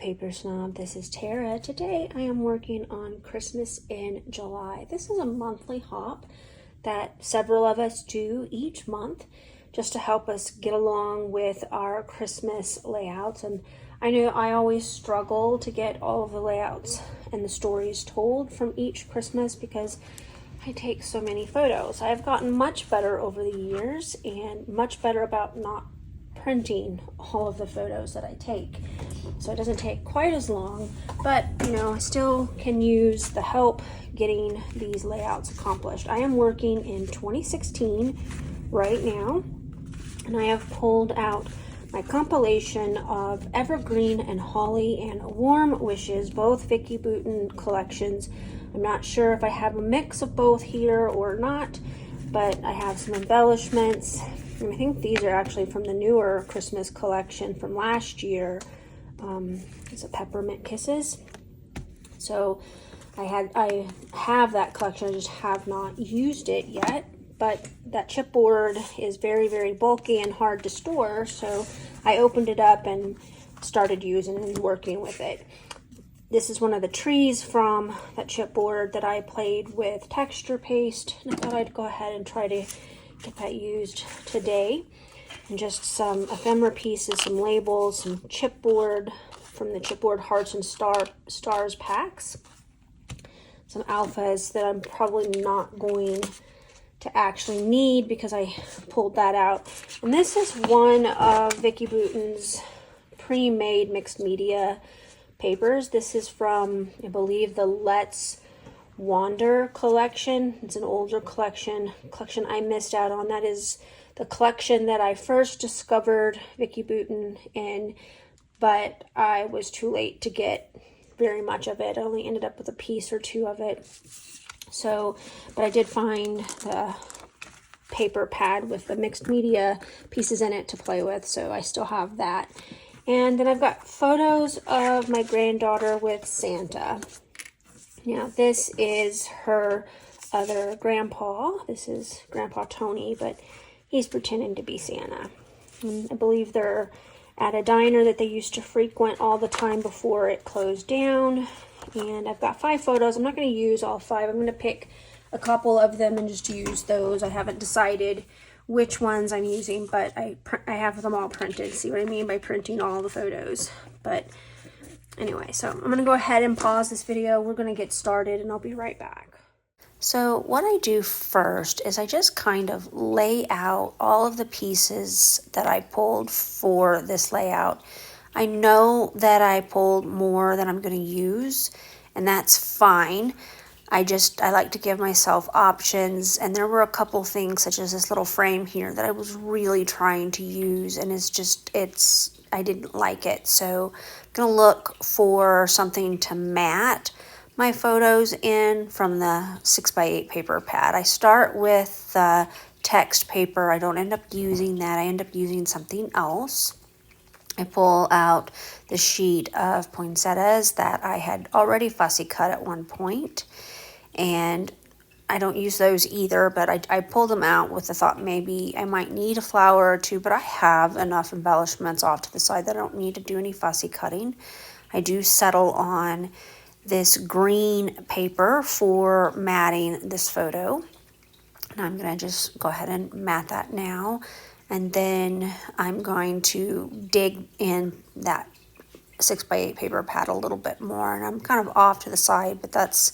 Paper Snob. This is Tara. Today I am working on Christmas in July. This is a monthly hop that several of us do each month just to help us get along with our Christmas layouts. And I know I always struggle to get all of the layouts and the stories told from each Christmas because I take so many photos. I've gotten much better over the years and much better about not printing all of the photos that I take. So it doesn't take quite as long, but I still can use the help getting these layouts accomplished. I am working in 2016 right now, and I have pulled out my compilation of Evergreen and Holly and Warm Wishes, both Vicki Boutin collections. I'm not sure if I have a mix of both here or not, but I have some embellishments. I think these are actually from the newer Christmas collection from last year. It's a Peppermint Kisses. So I have that collection. I just have not used it yet. But that chipboard is very, very bulky and hard to store. So I opened it up and started using and working with it. This is one of the trees from that chipboard that I played with texture paste. And I thought I'd go ahead and try to get that used today. And just some ephemera pieces, some labels, some chipboard from the Chipboard Hearts and Stars packs. Some alphas that I'm probably not going to actually need because I pulled that out. And this is one of Vicki Boutin's pre-made mixed media papers. This is from, I believe, the Let's Wander collection. It's an older collection I missed out on. That is the collection that I first discovered Vicki Boutin in, but I was too late to get very much of it. I only ended up with a piece or two of it. So, but I did find the paper pad with the mixed media pieces in it to play with, so I still have that. And then I've got photos of my granddaughter with Santa. Now, this is her other grandpa. This is Grandpa Tony, but he's pretending to be Santa. And I believe they're at a diner that they used to frequent all the time before it closed down. And I've got 5 photos. I'm not going to use all 5. I'm going to pick a couple of them and just use those. I haven't decided which ones I'm using, but I have them all printed. See what I mean by printing all the photos? But anyway, so I'm going to go ahead and pause this video. We're going to get started and I'll be right back. So what I do first is I just kind of lay out all of the pieces that I pulled for this layout. I know that I pulled more than I'm going to use, and that's fine. I like to give myself options, and there were a couple things such as this little frame here that I was really trying to use, and I didn't like it. So I'm going to look for something to mat my photos in from the 6x8 paper pad. I start with the text paper. I don't end up using that. I end up using something else. I pull out the sheet of poinsettias that I had already fussy cut at one point, and I don't use those either, but I pulled them out with the thought maybe I might need a flower or two, but I have enough embellishments off to the side that I don't need to do any fussy cutting. I do settle on this green paper for matting this photo, and I'm going to just go ahead and mat that now. And then I'm going to dig in that 6x8 paper pad a little bit more. And I'm kind of off to the side, but that's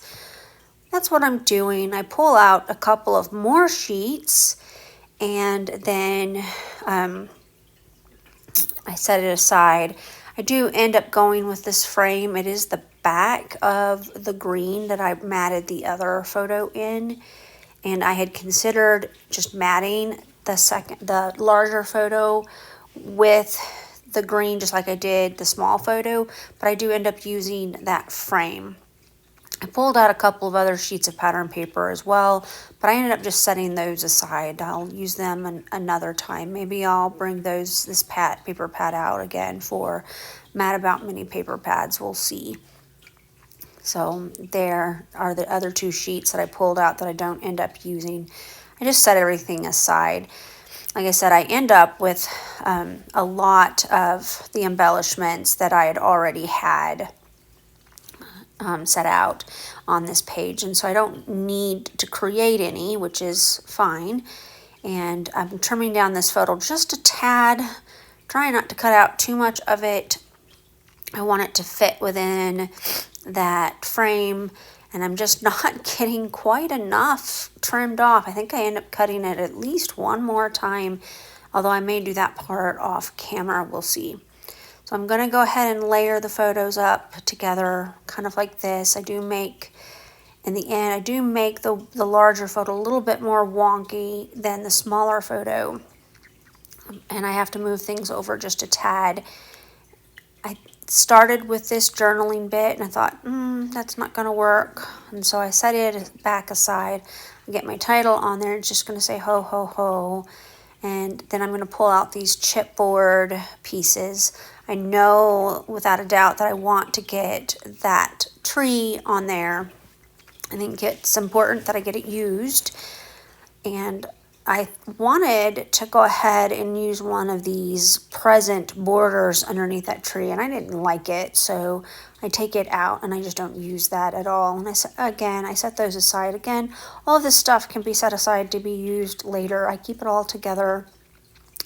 what I'm doing. I pull out a couple of more sheets, and then I set it aside. I do end up going with this frame. It is the back of the green that I matted the other photo in. And I had considered just matting the larger photo with the green just like I did the small photo, but I do end up using that frame. I pulled out a couple of other sheets of pattern paper as well, but I ended up just setting those aside. I'll use them another time. Maybe I'll bring this paper pad out again for Mad About Mini paper pads. We'll see. So there are the other 2 sheets that I pulled out that I don't end up using. I just set everything aside. like I said, I end up with a lot of the embellishments that I had already had set out on this page, and so I don't need to create any, which is fine. And I'm trimming down this photo just a tad, trying not to cut out too much of it. I want it to fit within that frame, and I'm just not getting quite enough trimmed off. I think I end up cutting it at least one more time, although I may do that part off camera, we'll see. So I'm going to go ahead and layer the photos up together, kind of like this. I do make, in the end, I do make the larger photo a little bit more wonky than the smaller photo. And I have to move things over just a tad. I started with this journaling bit and I thought, that's not going to work. And so I set it back aside. I get my title on there. It's just going to say ho, ho, ho. And then I'm going to pull out these chipboard pieces. I know without a doubt that I want to get that tree on there. I think it's important that I get it used. And I wanted to go ahead and use one of these present borders underneath that tree, and I didn't like it, so I take it out and I just don't use that at all. And I set those aside. Again, all of this stuff can be set aside to be used later. I keep it all together.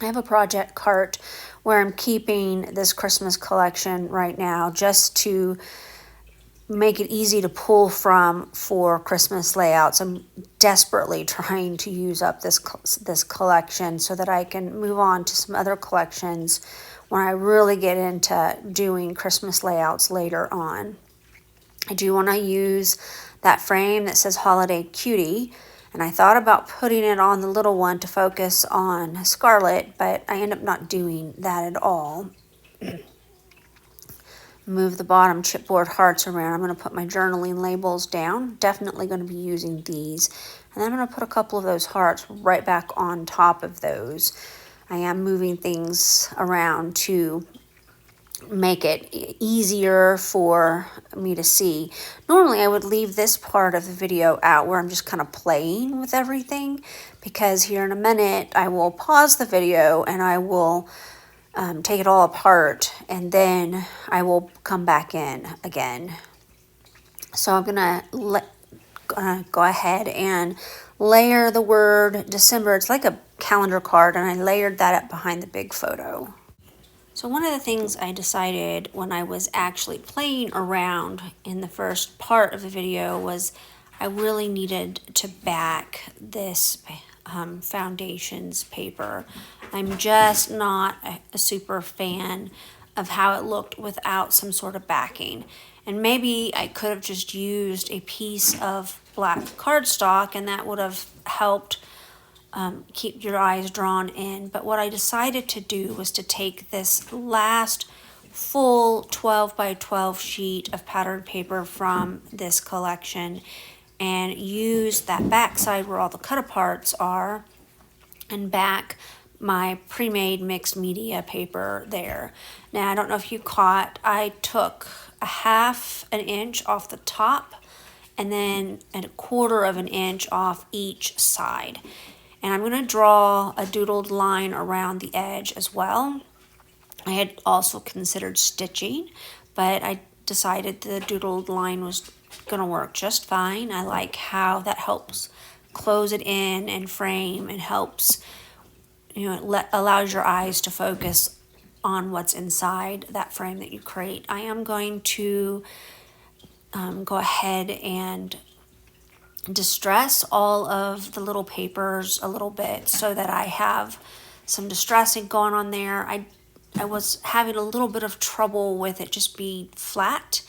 I have a project cart where I'm keeping this Christmas collection right now just to make it easy to pull from for Christmas layouts. I'm desperately trying to use up this collection so that I can move on to some other collections when I really get into doing Christmas layouts later on. I do want to use that frame that says Holiday Cutie, and I thought about putting it on the little one to focus on Scarlet, but I end up not doing that at all. Move the bottom chipboard hearts around. I'm going to put my journaling labels down. Definitely going to be using these. And then I'm going to put a couple of those hearts right back on top of those. I am moving things around to make it easier for me to see. Normally I would leave this part of the video out where I'm just kind of playing with everything, because here in a minute I will pause the video and I will take it all apart, and then I will come back in again. So I'm gonna go ahead and layer the word December. It's like a calendar card, and I layered that up behind the big photo. So one of the things I decided when I was actually playing around in the first part of the video was I really needed to back this foundations paper. I'm just not a super fan of how it looked without some sort of backing. And maybe I could have just used a piece of black cardstock and that would have helped keep your eyes drawn in. But what I decided to do was to take this last full 12 by 12 sheet of patterned paper from this collection and use that back side where all the cut aparts are and back my pre-made mixed media paper there. Now, I don't know if you caught, I took a 1/2 inch off the top and then a 1/4 inch off each side. And I'm going to draw a doodled line around the edge as well. I had also considered stitching, but I decided the doodled line was going to work just fine. I like how that helps close it in and frame and helps, allows your eyes to focus on what's inside that frame that you create. I am going to go ahead and distress all of the little papers a little bit so that I have some distressing going on there. I was having a little bit of trouble with it just being flat.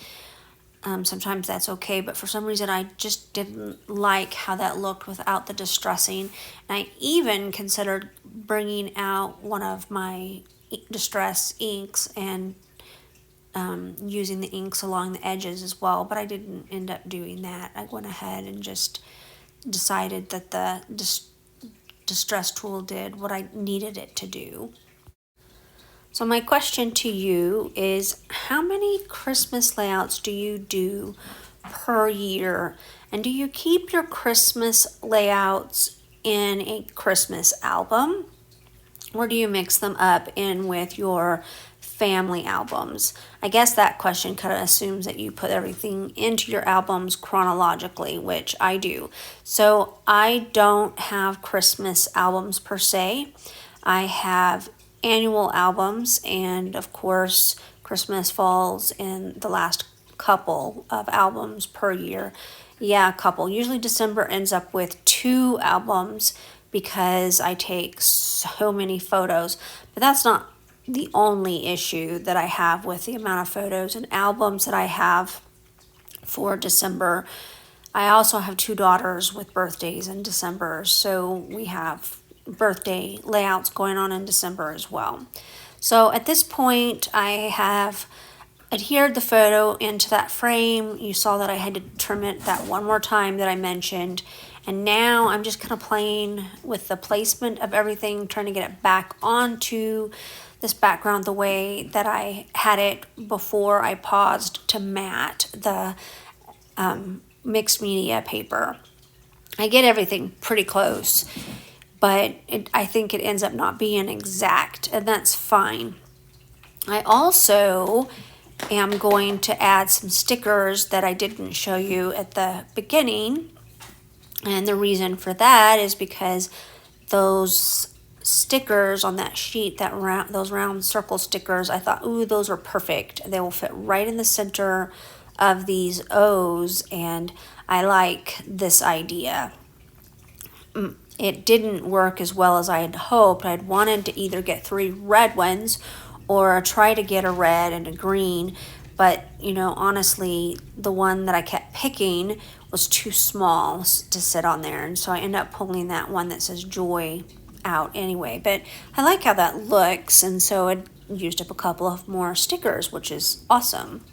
Sometimes that's okay, but for some reason I just didn't like how that looked without the distressing. And I even considered bringing out one of my distress inks and using the inks along the edges as well, but I didn't end up doing that. I went ahead and just decided that the distress tool did what I needed it to do. So my question to you is, how many Christmas layouts do you do per year? And do you keep your Christmas layouts in a Christmas album? or do you mix them up in with your family albums? I guess that question kind of assumes that you put everything into your albums chronologically, which I do. So I don't have Christmas albums per se. I have annual albums, and of course, Christmas falls in the last couple of albums per year. Yeah, a couple. Usually December ends up with 2 albums because I take so many photos. But that's not the only issue that I have with the amount of photos and albums that I have for December. I also have 2 daughters with birthdays in December, so we have birthday layouts going on in December as well. So at this point, I have adhered the photo into that frame. You saw that I had to trim it that one more time that I mentioned. And now I'm just kind of playing with the placement of everything, trying to get it back onto this background the way that I had it before I paused to mat the mixed media paper. I get everything pretty close, but I think it ends up not being exact, and that's fine. I also am going to add some stickers that I didn't show you at the beginning. And the reason for that is because those stickers on that sheet, those round circle stickers, I thought, ooh, those are perfect. They will fit right in the center of these O's, and I like this idea. It didn't work as well as I had hoped. I'd wanted to either get 3 red ones or try to get a red and a green, but honestly, the one that I kept picking was too small to sit on there, and so I ended up pulling that one that says joy out anyway. But I like how that looks, and so I used up a couple of more stickers, which is awesome.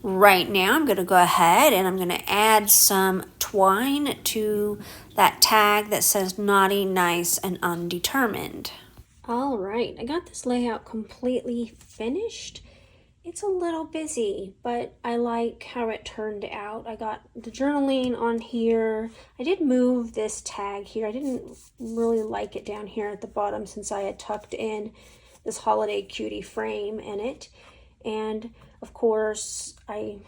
Right now I'm going to go ahead and I'm going to add some twine to that tag that says naughty, nice, and undetermined. All right, I got this layout completely finished. It's a little busy, but I like how it turned out. I got the journaling on here. I did move this tag here. I didn't really like it down here at the bottom since I had tucked in this holiday cutie frame in it. And of course, I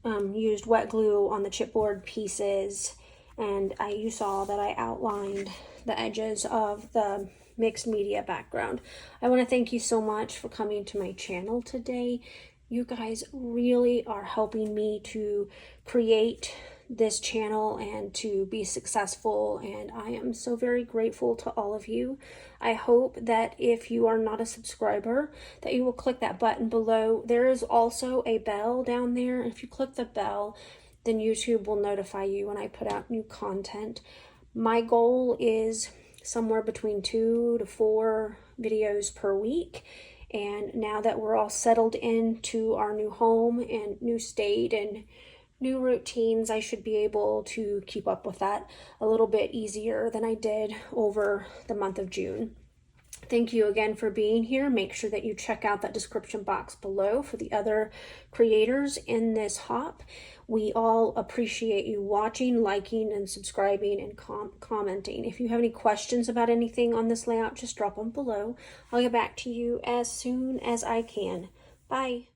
used wet glue on the chipboard pieces, and you saw that I outlined the edges of the mixed media background. I want to thank you so much for coming to my channel today. You guys really are helping me to create this channel and to be successful, and I am so very grateful to all of you. I hope that if you are not a subscriber, that you will click that button below. There is also a bell down there. If you click the bell, then YouTube will notify you when I put out new content. My goal is somewhere between 2 to 4 videos per week. And now that we're all settled into our new home and new state and new routines, I should be able to keep up with that a little bit easier than I did over the month of June. Thank you again for being here. Make sure that you check out that description box below for the other creators in this hop. We all appreciate you watching, liking, and subscribing, and commenting. If you have any questions about anything on this layout, just drop them below. I'll get back to you as soon as I can. Bye.